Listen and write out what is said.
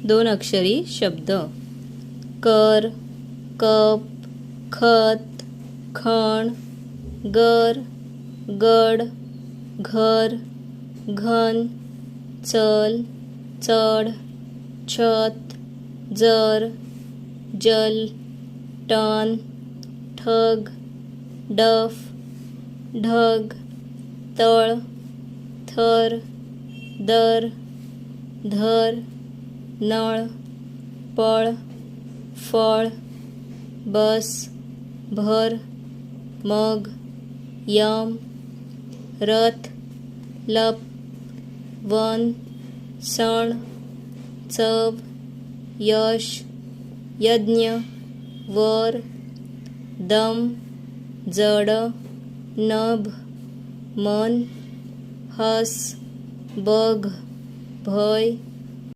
2 अक्षरी शब्द कर, कप, खत, खण, गर, गड, घर, घन, चल, चढ, छत, जर, जल, टन, ठग, डफ, ढग, तळ, थर, दर, धर, नळ, पळ, फळ, बस, भर, मग, यम, रथ, लप, वन, सण, चव, यश, यज्ञ, वर, दम, जड, नभ, मन, हस, बघ, भय,